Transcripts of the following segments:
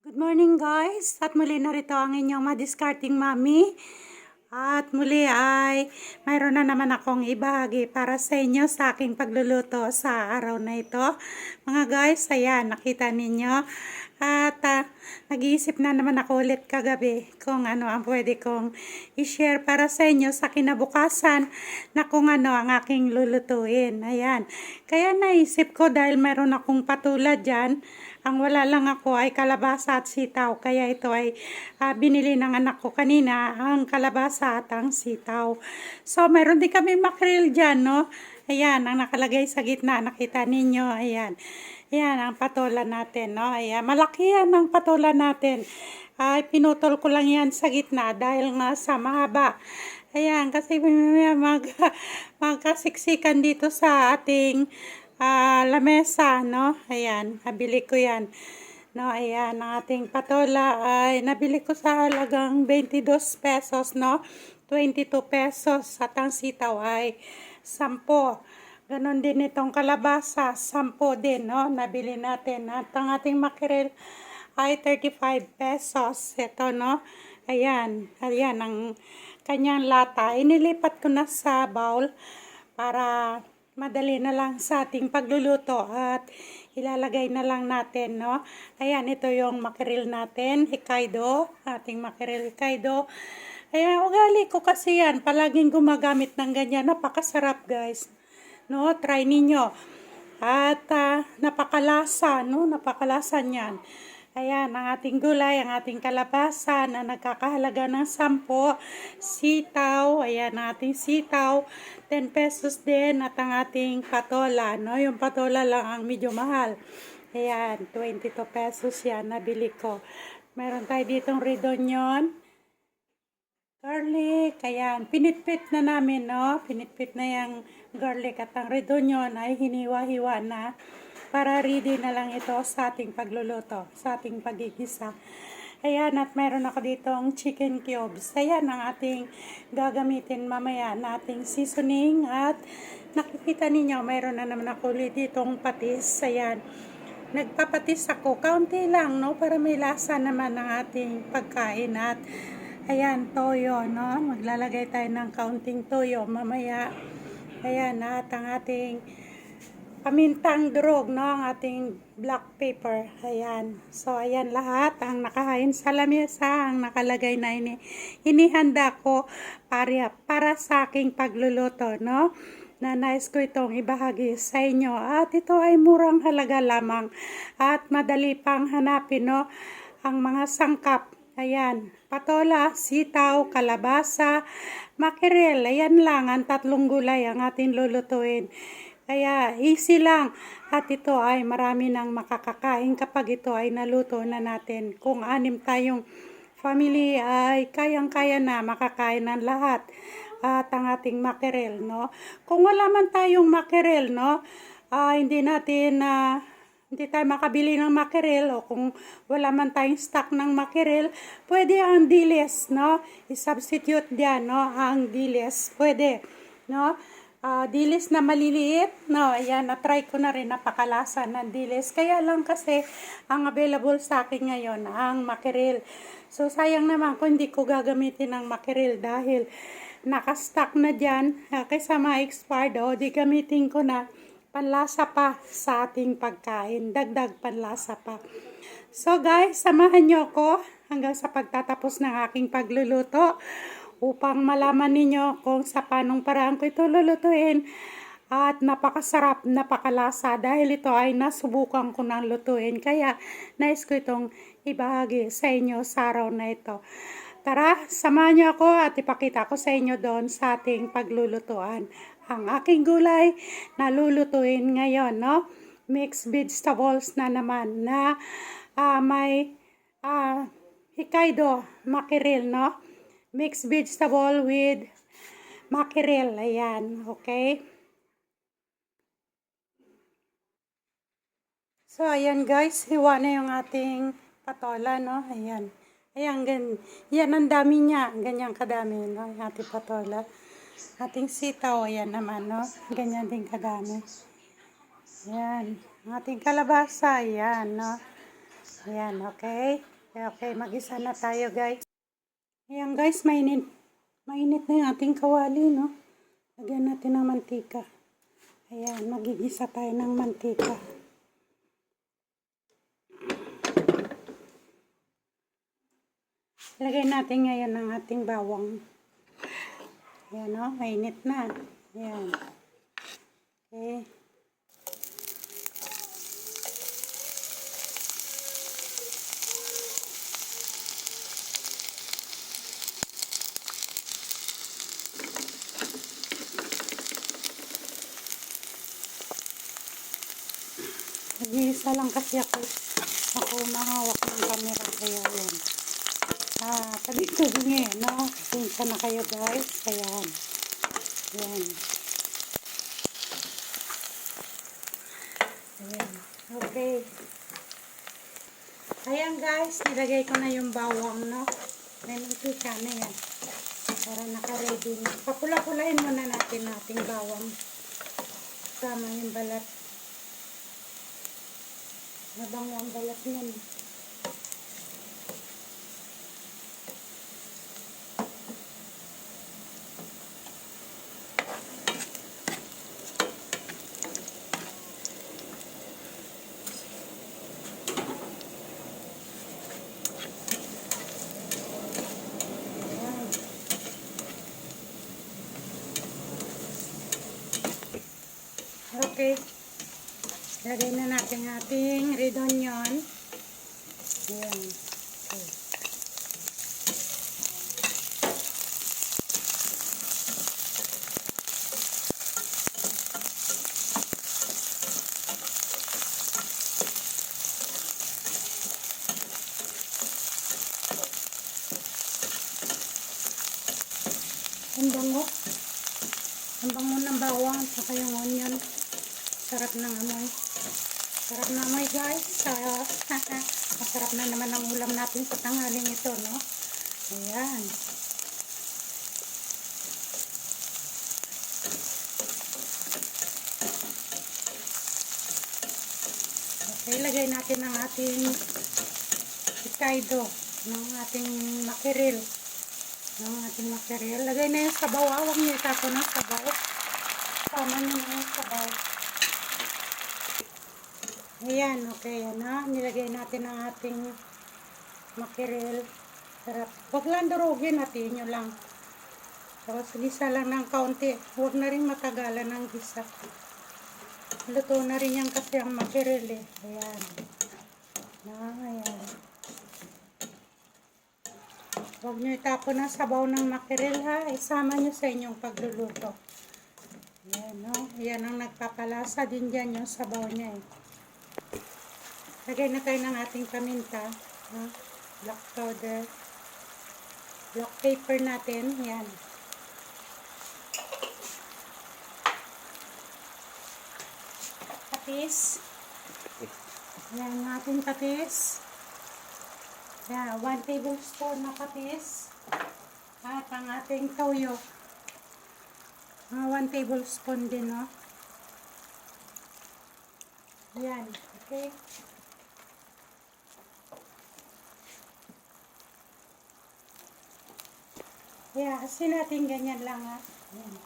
Good morning guys! At muli narito ang inyong madiscarding mami. At muli ay mayroon na naman akong ibahagi para sa inyo sa aking pagluluto sa araw na ito. Mga guys, ayan, nakita ninyo. At nag-iisip na naman ako ulit kagabi kung ano ang pwede kong i-share para sa inyo sa kinabukasan na kung ano ang aking lulutuin. Ayan. Kaya naisip ko dahil mayroon akong patulad dyan, ang wala lang ako ay kalabasa at sitaw. Kaya ito ay binili ng anak ko kanina, ang kalabasa at ang sitaw. So, mayroon din kami makrel dyan, no? Ayan, ang nakalagay sa gitna. Nakita ninyo, ayan. Ayan, ang patola natin, no? Ayan, malaki yan ang patola natin. Ay, pinutol ko lang yan sa gitna dahil nga sa mahaba. Ayan, kasi magkasiksikan dito sa ating lamesa, no? Ayan, nabili ko yan. No, ayan, ang ating patola ay nabili ko sa halagang 22 pesos, no? 22 pesos at ang sitaw ay 10. Ganon din itong kalabasa, 10 din, no? Nabili natin. At ang ating makrel ay 35 pesos. Ito, no? Ayan, ayan ang kanyang lata. Inilipat ko na sa bowl para madali na lang sa ating pagluluto at ilalagay na lang natin, no? Ayan, ito yung makrel natin, Hokkaido, ating makrel Hokkaido. Ayan, ugali ko kasi yan, palaging gumagamit ng ganyan, napakasarap guys, no? Try ninyo. At napakalasa, no? Napakalasa niyan. Ayan, ang ating gulay, ang ating kalabasa na nagkakahalaga ng 10, sitaw, ayan ang ating sitaw, 10 pesos din, at ang ating patola, no? Yung patola lang ang medyo mahal. Ayan, 22 pesos yan, nabili ko. Meron tayo ditong redonyon, garlic, ayan, pinitpit na namin, no? Pinitpit na yung garlic at ang redonyon ay hiniwa-hiwa na para ready na lang ito sa ating pagluluto, sa ating pagigisa. Ayan, at meron ako ditong chicken cubes. Ayan ang ating gagamitin mamaya na ating seasoning. At nakikita ninyo, meron na naman ako ulit ditong patis. Ayan, nagpapatis ako. Kaunti lang, no? Para may lasa naman ang ating pagkain. At ayan, toyo, no? Maglalagay tayo ng kaunting toyo mamaya. Ayan, at ang ating pamintang durog, no? Ang ating black pepper. Ayan. So, ayan lahat ang nakahain sa lamesa, ang nakalagay na inihanda ko para sa aking pagluluto, no? Na nais ko itong ibahagi sa inyo. At ito ay murang halaga lamang at madali pang hanapin, no? Ang mga sangkap. Ayan, patola, sitaw, kalabasa, makrel. Ayan lang ang tatlong gulay ang ating lulutuin. Kaya easy lang at ito ay marami nang makakakain kapag ito ay naluto na natin. Kung 6 tayong family ay kayang-kaya na makakain ng lahat. At ang ating makrel, no? Kung wala man tayong makrel, no? Hindi tayo makabili ng makrel, o kung wala man tayong stock ng makrel, pwede ang dilis, no? I-substitute diyan, no? Ang dilis, pwede, no? Dilis na maliliit, no, ayan, na-try ko na rin, napakalasa ng dilis. Kaya lang kasi, ang available sa akin ngayon, ang makrel. So, sayang naman kung hindi ko gagamitin ang makrel dahil nakastock na dyan, kaysa ma-expired, di gamitin ko na, panlasa pa sa ating pagkain, dagdag panlasa pa. So, guys, samahan nyo ako hanggang sa pagtatapos ng aking pagluluto, upang malaman ninyo kung sa panong paraan ko ito lulutuin at napakasarap, napakalasa dahil ito ay nasubukan ko ng lutuin. Kaya nais ko itong ibahagi sa inyo sa araw na ito. Tara, samahan niyo ako at ipakita ko sa inyo doon sa ating paglulutuan. Ang aking gulay na lulutuin ngayon, no? Mixed vegetables na naman na may Hokkaido makrel, no? Mixed vegetable with makrel. Ayan, okay? So, ayan guys, hiwa na yung ating patola, no? Ayan. Ayan, yan ang dami niya. Ganyan kadami, no? Yung ating patola. Ating sitaw, ayan naman, no? Ganyan din kadami. Ayan. Ang ating kalabasa, ayan, no? Ayan, okay? Okay, mag-isa na tayo guys. Ayan guys, mainit. Mainit na yung ating kawali, no? Lagyan natin ng mantika. Ayan, magigisa tayo ng mantika. Lagay natin ngayon ang ating bawang. Ayan, no? Mainit na. Ayan. Okay. Nag-iisa lang kasi ako mahawak ng camera, kaya yan. Dito hingi, no? Pasensya na kayo guys, ayan. Ayan. Ayan. Okay. Ayan guys, nilagay ko na yung bawang, no? May mantika na yan. Para naka-ready na. Papula-pulain muna natin ating bawang. Sama yung balat. Mabango ang balat niyan. Okay. Lagay na natin ating red onion. Ayan. Okay. Ang bango. Ang bango ng bawang at saka yung onion. Sarap ng amoy. Sarap na amoy guys. Masarap na naman ang ulam natin sa tanghaling ito, no? Ayan. Okay, lagay natin ang ating ikaido ng ating makiril. Lagay na yung sabaw. Huwag niyo itapon ng sabaw. Tama nyo na yung sabaw. Ayan, okay. Yan, nilagay natin ang ating makiril. Sarap. Huwag lang durugin, natin nyo lang. Tapos gisa lang ng kaunti. Huwag na rin matagalan ng gisa. Luto na rin yan kasi ang makiril eh. Ayan. Ayan. Huwag nyo itapon ang sabaw ng makiril ha. Isama nyo sa inyong pagluluto. Ayan, no? Ayan ang nagpapalasa din dyan yung sabaw niya eh. Lagay na tayo ng ating paminta. No? Black powder. Black pepper natin. Ayan. Patis. Ayan ang ating patis. Ayan, 1 tablespoon na patis. At ang ating toyo. 1 tablespoon din, no? Ayan, okay. Ayan, asin natin ganyan lang, ha. Ayan.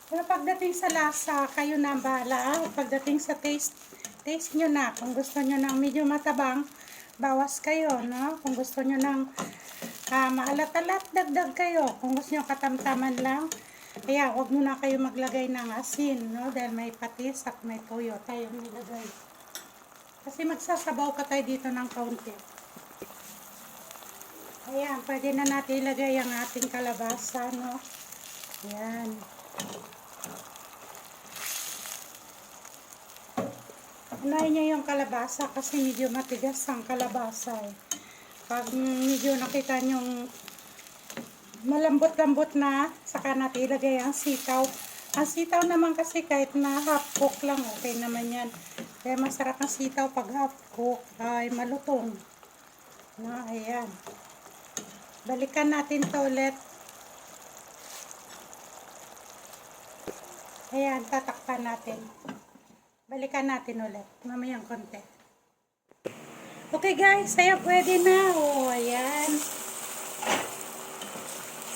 Pero pagdating sa lasa, kayo na bahala, ha. Pagdating sa taste nyo na. Kung gusto nyo ng medyo matabang, bawas kayo, no? Kung gusto nyo ng maalat-alat, dagdag kayo. Kung gusto nyo katamtaman lang, kaya huwag muna kayo maglagay ng asin, no? Dahil may patis at may toyo tayo nilagay. Kasi magsasabaw pa tayo dito ng kaunti. Ayan, pwede na natin ilagay ang ating kalabasa, no? Ayan. Unahin niya yung kalabasa kasi medyo matigas ang kalabasa eh. Pag medyo nakita nyong malambot-lambot na, saka natin ilagay ang sitaw. Ang sitaw naman kasi kahit na half cook lang, okay naman yan. Kaya masarap ang sitaw pag half cook ay malutong. Na, ayan. Balikan natin to ulit. Ayan, tatakpan natin. Balikan natin ulit. Mamayang konti. Okay guys, ayan, pwede na. O, ayan.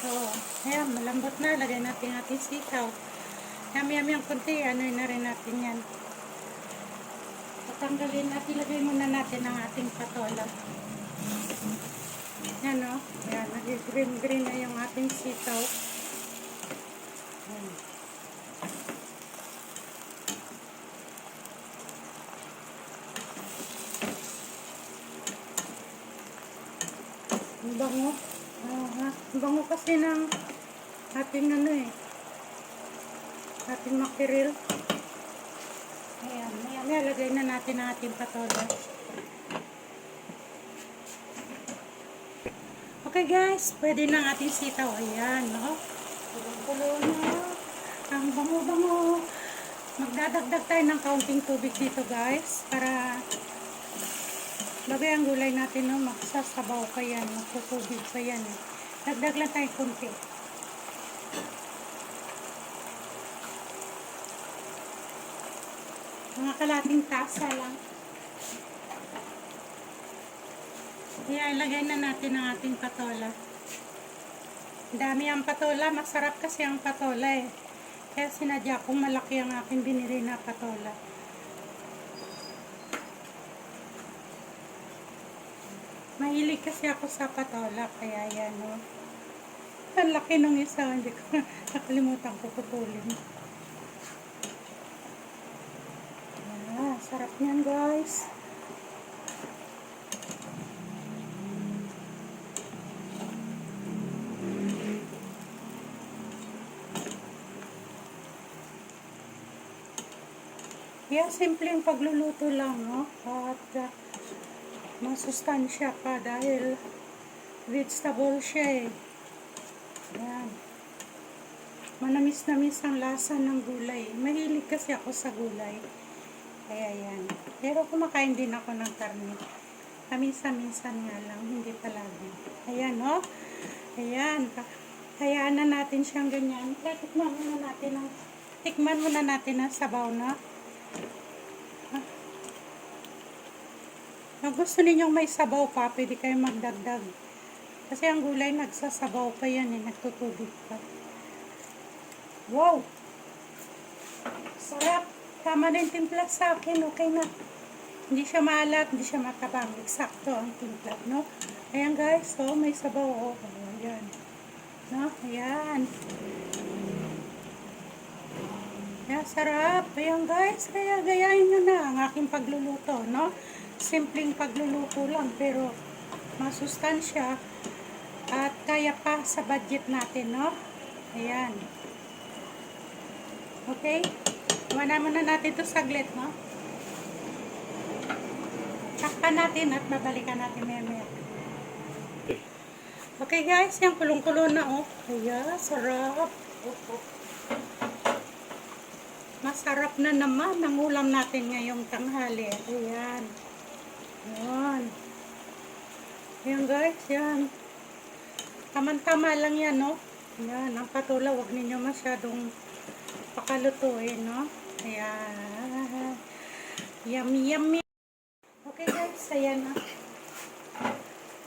So, ayan, malambot na. Lagay natin ating sitaw. Yami-yami ang konti. Ano na rin natin yan. Tatanggalin natin. Lagay muna natin ang ating patola. Yan o. Ayan, nag-green-green na yung ating sitaw. Ayan. Ang bango. Ang bango kasi ng ating ano eh. Ating makiril. Ayan. Maya lagay na natin ang ating patola. Okay guys. Pwede na ang ating sitaw. Ayan. No? Kulong-kulo na. Ang bango-bango. Magdadagdag tayo ng kaunting tubig dito guys. Para lagay ang gulay natin, no? Magsasabaw pa yan, magtutubig pa yan. Dagdag lang tayo konti. Mga kalating tasa lang. Kaya ilagay na natin ang ating patola. Dami ang patola, masarap kasi ang patola eh. Kaya sinadya kong malaki ang aking binili na patola. Mahilig kasi ako sa patola, kaya yan, no. Ang laki nung isa, hindi ko nakalimutan ko putulin. Sarap niyan, guys. Yeah, simpleng pagluluto lang, no. At masustansya pa dahil vegetable siya eh. Ayan. Manamis-namis ang lasa ng gulay. Mahilig kasi ako sa gulay. Kaya yan. Pero kumakain din ako ng karne. Minsan-minsan nga lang, hindi palagi. Ayan, no? Ayan. Hayaan na natin siyang ganyan. Tikman muna natin ang sabaw, no? Kung gusto ninyong may sabaw pa, pwede kayong magdagdag. Kasi ang gulay nagsasabaw pa yan eh, nagtutubig pa. Wow! Sarap! Tama na yung timpla sa akin, okay na. Hindi siya maalat, hindi siya matabang. Eksakto ang timpla, no? Ayan guys, oh, may sabaw, oh. Ayan. No? Ayan. Ayan, sarap. Ayan guys, kaya gayahin nyo na ang aking pagluluto, no? Simpleng pagluluto lang pero masustansya at kaya pa sa budget natin, no? Ayan. Okay? Iwanan muna natin ito saglit, no? Takpan natin at babalikan natin maya-maya. Okay guys, yung kulong-kulo na, oh. Ayan, sarap. Masarap na naman ang ulam natin ngayong tanghali. Ayan. Ayan. Ayan guys, yan. Tama-tama lang yan, no? Ayan, ang patola, huwag ninyo masyadong pakalutuin, no? Ayan. Yummy, yummy. Okay guys, ayan na.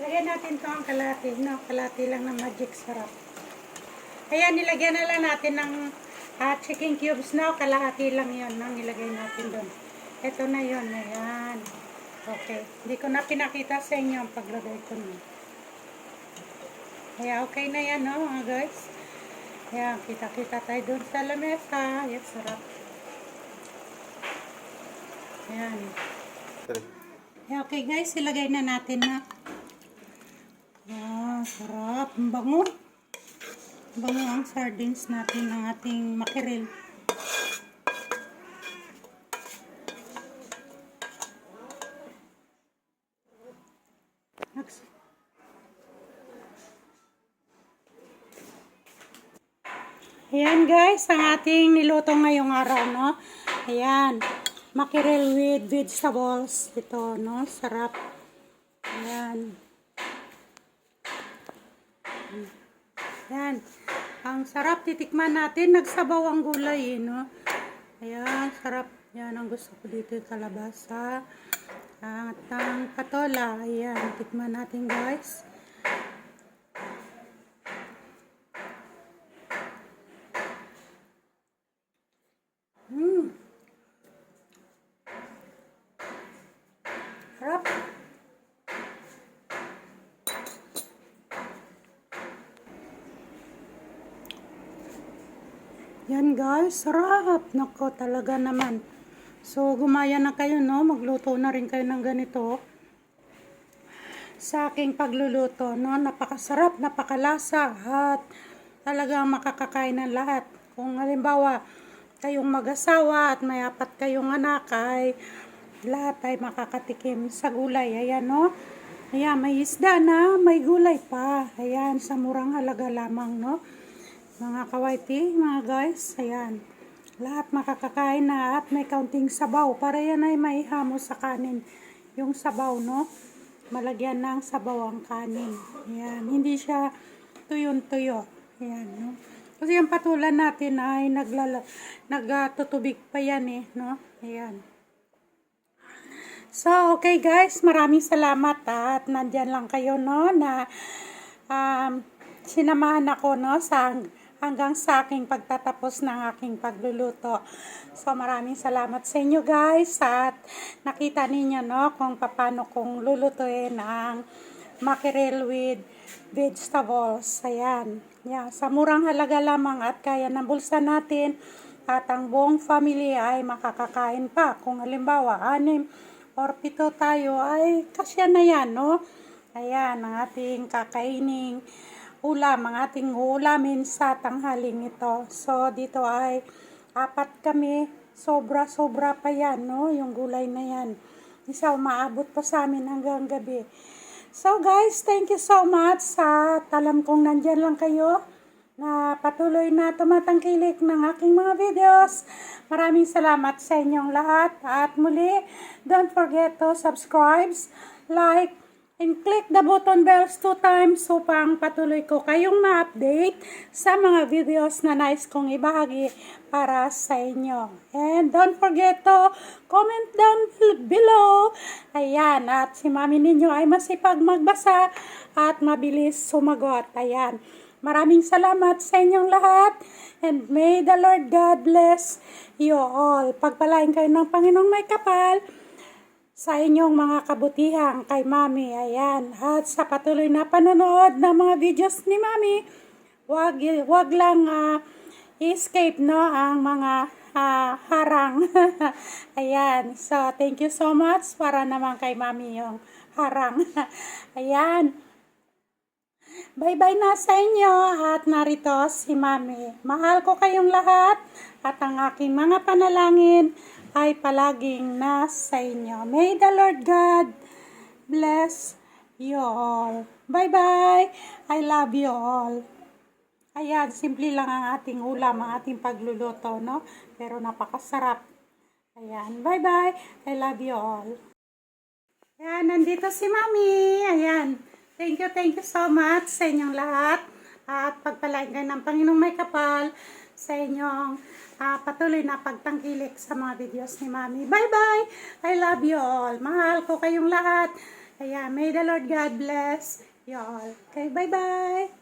Lagyan natin to ang kalati, no? Kalati lang ng magic sarap. Ayan, nilagyan na lang natin ng chicken cubes, no? Kalahati lang yon, no? Nilagay natin doon. Ito na yon, ayan. Okay. Hindi ko na pinakita sa inyo ang paglagay ko na. Kaya okay na yan, no, mga guys. Ayan, kita-kita tayo doon sa lamesa. Ayan, sarap. Ayan. Ayan, okay guys, ilagay na natin na. Ayan, sarap. Ang bango. Bango ang sardines natin ng ating makiril. Ayan guys, ang ating niluto ngayong araw, no? Ayan, mackerel with vegetables. Ito, no? Sarap. Ayan. Ayan. Ang sarap, titikman natin. Nagsabaw ang gulay, no? Ayan, sarap. Yan ang gusto ko dito, yung kalabasa. At ang patola, ayan, tikman natin guys. Harap. Yan guys, sarap. Nako, talaga naman. So, gumaya na kayo, no? Magluto na rin kayo ng ganito. Sa aking pagluluto, no? Napakasarap, napakalasa, at talagang makakakain ng lahat. Kung halimbawa, kayong mag-asawa at may 4 kayong anak, ay lahat ay makakatikim sa gulay. Ayan, no? Ayan, may isda na, may gulay pa. Ayan, sa murang halaga lamang, no? Mga kawaiti, mga guys, ayan. Lahat makakakain na at may kaunting sabaw. Para yan ay maihamo sa kanin. Yung sabaw, no? Malagyan ng sabaw ang kanin. Ayan, hindi siya tuyon-tuyo. Ayan, no? Kasi yung patulan natin ay nagtutubig pa yan eh, no? Ayan. So, okay guys, maraming salamat at nandyan lang kayo, no, na sinamahan ako, no, hanggang sa aking pagtatapos ng aking pagluluto. So, maraming salamat sa inyo guys at nakita ninyo, no, kung paano kong lulutuin ang mackerel with vegetables. Ayan. Yeah, sa murang halaga lamang at kaya ng bulsa natin at ang buong family ay makakakain pa. Kung halimbawa, 6 or 7 tayo ay kasya na yan, no? Ayan, ang ating kakaining ulam, ang ating ulamin sa tanghaling ito. So, dito ay 4 kami. Sobra-sobra pa yan, no? Yung gulay na yan. Isa, umaabot pa sa amin hanggang gabi. So, guys, thank you so much sa alam kong nandyan lang kayo na patuloy na tumatangkilik ng aking mga videos. Maraming salamat sa inyong lahat. At muli, don't forget to subscribe, like, and click the button bells 2 times upang patuloy ko kayong ma-update sa mga videos na nais kong ibahagi para sa inyo. And don't forget to comment down below. Ayan, at si mami ninyo ay masipag magbasa at mabilis sumagot. Ayan, maraming salamat sa inyong lahat. And may the Lord God bless you all. Pagpalain kayo ng Panginoong may kapal sa inyong mga kabutihan kay Mami. Ayan. At sa patuloy na panonood ng mga videos ni Mami, wag lang escape, no, ang mga harang. Ayan. So, thank you so much para naman kay Mami yung harang. Ayan. Bye-bye na sa inyo at narito si Mami. Mahal ko kayong lahat at ang aking mga panalangin ay palaging nasa inyo. May the Lord God bless you all. Bye-bye. I love you all. Ayan, simple lang ang ating ulam, ang ating pagluluto, no? Pero napakasarap. Ayan, bye-bye. I love you all. Ayan, nandito si Mami. Ayan. Thank you so much sa inyong lahat. At pagpalain kayo ng Panginoong may kapal sa inyong patuloy na pagtangkilik sa mga videos ni Mami. Bye-bye! I love you all. Mahal ko kayong lahat. Ayan, may the Lord God bless you all. Okay, bye-bye!